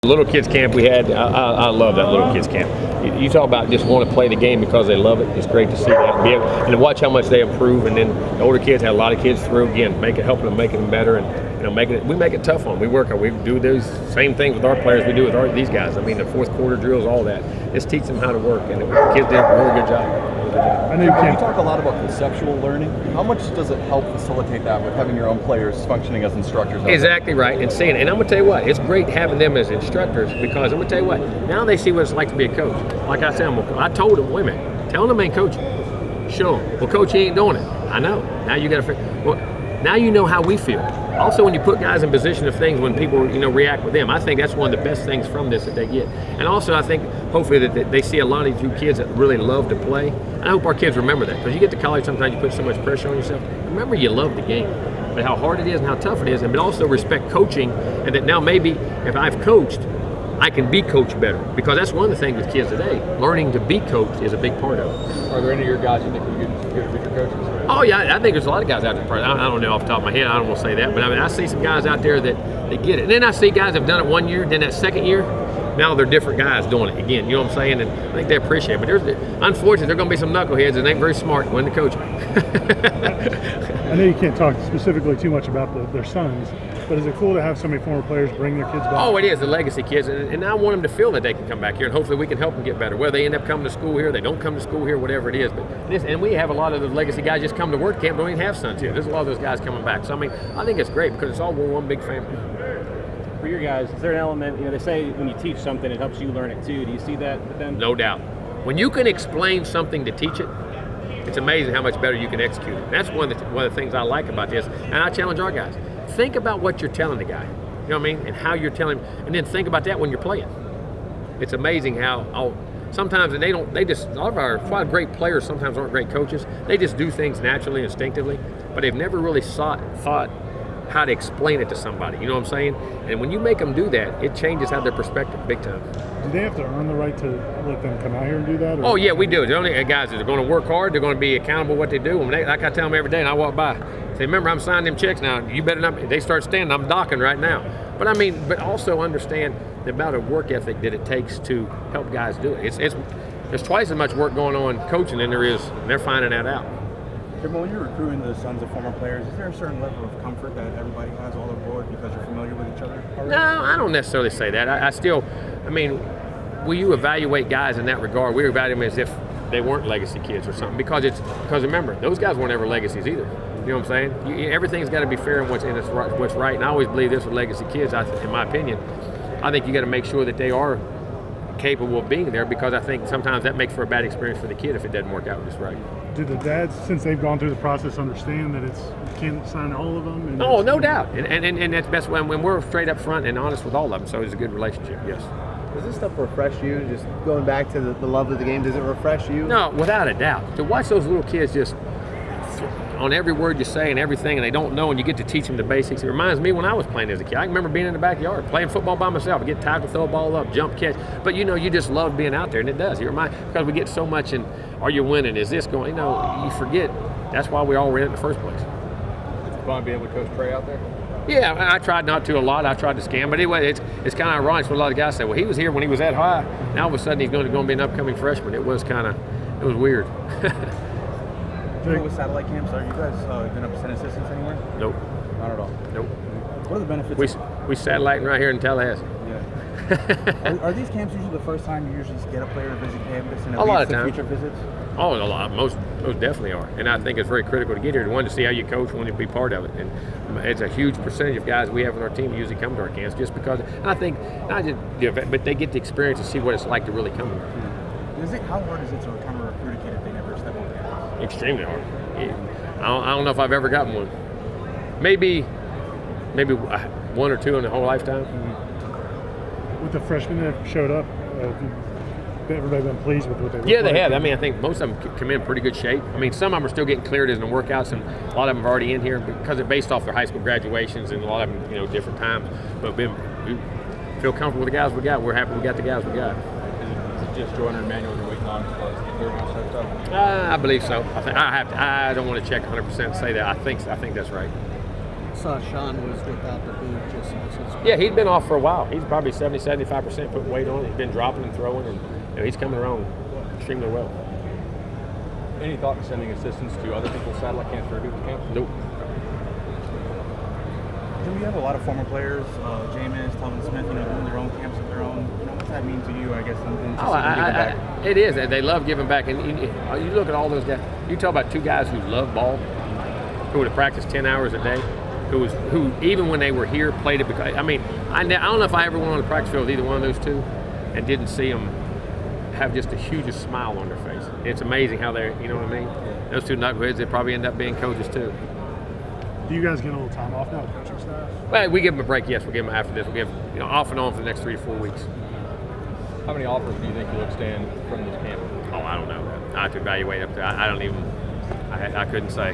Little kids camp we had, I love that little kids camp. You talk about just want to play the game because they love it. It's great to see that and to watch how much they improve. And then the older kids had a lot of kids through again, helping them, making them better, and we make it tough on them. We do those same things with our players we do with these guys. I mean, the fourth quarter drills, all that. Just teach them how to work, and the kids did a really good job. I know you talk a lot about conceptual learning. How much does it help facilitate that with having your own players functioning as instructors? Exactly right, and seeing it. And I'm going to tell you what, it's great having them as instructors because I'm going to tell you what, now they see what it's like to be a coach. Like I said, I told them, wait a minute, tell them ain't coaching. Show them. Well, coach, he ain't doing it. I know. Now you got to well, now you know how we feel. Also, when you put guys in position of things when people react with them, I think that's one of the best things from this that they get. And also, I think hopefully that they see a lot of these new kids that really love to play. And I hope our kids remember that because you get to college, sometimes you put so much pressure on yourself. Remember, you love the game, but how hard it is and how tough it is, but also respect coaching, and that now maybe if I've coached, I can be coached better, because that's one of the things with kids today. Learning to be coached is a big part of it. Are there any of your guys you think would be good future coaches? Oh yeah, I think there's a lot of guys out there. I don't know off the top of my head. I don't want to say that, but I mean, I see some guys out there that get it. And then I see guys that have done it 1 year, then that second year, now they're different guys doing it again. You know what I'm saying? And I think they appreciate it. But unfortunately, there are going to be some knuckleheads that ain't very smart when the coach. I know you can't talk specifically too much about their sons, but is it cool to have so many former players bring their kids back? Oh, it is, the legacy kids, and I want them to feel that they can come back here, and hopefully we can help them get better. Whether they end up coming to school here, they don't come to school here, whatever it is. And we have a lot of the legacy guys just come to work camp, don't even have sons here. There's a lot of those guys coming back. So I mean, I think it's great because it's all one big family. For your guys, is there an element, they say when you teach something, it helps you learn it too. Do you see that with them? No doubt. When you can explain something to teach it, it's amazing how much better you can execute it. That's one of the things I like about this, and I challenge our guys. Think about what you're telling the guy, you know what I mean, and how you're telling him, and then think about that when you're playing. It's amazing how sometimes, and a lot of our great players sometimes aren't great coaches. They just do things naturally, instinctively, but they've never really thought how to explain it to somebody, you know what I'm saying? And when you make them do that, it changes how their perspective big time. Do they have to earn the right to let them come out here and do that? Or? Oh yeah, we do. The only guys that are going to work hard, they're going to be accountable what they do. Like I tell them every day, and I walk by, say, remember, I'm signing them checks now. You better not. They start standing, I'm docking right now. But I mean, but also understand the amount of work ethic that it takes to help guys do it. There's twice as much work going on coaching than there is, and they're finding that out. Jimbo, when you're recruiting the sons of former players, is there a certain level of comfort that everybody has all aboard because you're familiar with each other already? No, I don't necessarily say that. Will you evaluate guys in that regard? We evaluate them as if they weren't legacy kids or something, because remember, those guys weren't ever legacies either. You know what I'm saying? Everything's got to be fair and what's right. And I always believe this with legacy kids. In my opinion, I think you got to make sure that they are capable of being there, because I think sometimes that makes for a bad experience for the kid if it doesn't work out just right. Do the dads, since they've gone through the process, understand that you can't sign all of them? Oh, no doubt. And that's best when we're straight up front and honest with all of them. So it's a good relationship, yes. Does this stuff refresh you? Just going back to the love of the game, does it refresh you? No, without a doubt. To watch those little kids just on every word you say and everything, and they don't know, and you get to teach them the basics. It reminds me when I was playing as a kid. I remember being in the backyard, playing football by myself. I get tired to throw a ball up, jump, catch. But you just love being out there, and it does. Because we get so much in, are you winning? Is this going? You forget. That's why we all were in it in the first place. Is it fun being able to coach Trey out there? Yeah, I tried not to a lot. I tried to scam, but anyway, it's kind of ironic. So a lot of guys say, well, he was here when he was that high. Now all of a sudden he's going to be an upcoming freshman. It was weird. With satellite camps, are you guys going to send assistants anywhere? Nope. Not at all? Nope. What are the benefits? We satelliting right here in Tallahassee. Yeah. are these camps usually the first time you usually get a player to visit campus and a lot of times. Future visits? Oh, a lot. Most definitely are. And I think it's very critical to get here. One, to see how you coach, one, to be part of it. And it's a huge percentage of guys we have on our team usually come to our camps just because. I think not just, but they get the experience to see what it's like to really come here. How hard is it to kind of recruit a kid if they never step on campus? Extremely hard. I don't know if I've ever gotten one. Maybe one or two in the whole lifetime. With the freshmen that have showed up, everybody been pleased with what they look like? Yeah, they have. I think most of them come in pretty good shape. Some of them are still getting cleared in the workouts, and a lot of them are already in here because they're based off their high school graduations, and a lot of them, different times. But we feel comfortable with the guys we got. We're happy we got the guys we got. Is it just Jordan and Emmanuel you're waiting on as the clearinghouse type stuff? I believe so. I don't want to check 100% and say that. I think that's right. saw Sean was without the boot just as his. Yeah, he'd been off for a while. He's probably 70-75% putting weight on. He's been dropping and throwing, and he's coming around extremely well. Any thought in sending assistants to other people's satellite camps for a hoop camp? Nope. Jimbo, you have a lot of former players, Jameis, Telvin Smith, doing their own camps of their own. What's that mean to you, I guess, in just giving back? It is. They love giving back. And you look at all those guys. You talk about two guys who love ball, who would have practiced 10 hours a day, who even when they were here played it because, I don't know if I ever went on the practice field with either one of those two and didn't see them have just the hugest smile on their face. It's amazing how they're, you know what I mean? Those two knuckleheads, they probably end up being coaches too. Do you guys get a little time off now, coaching staff? Well, we give them a break, yes. We'll give them after this. We'll give off and on for the next 3 to 4 weeks. How many offers do you think you'll extend from this camp? Oh, I don't know. I have to evaluate up there. I don't even, I couldn't say.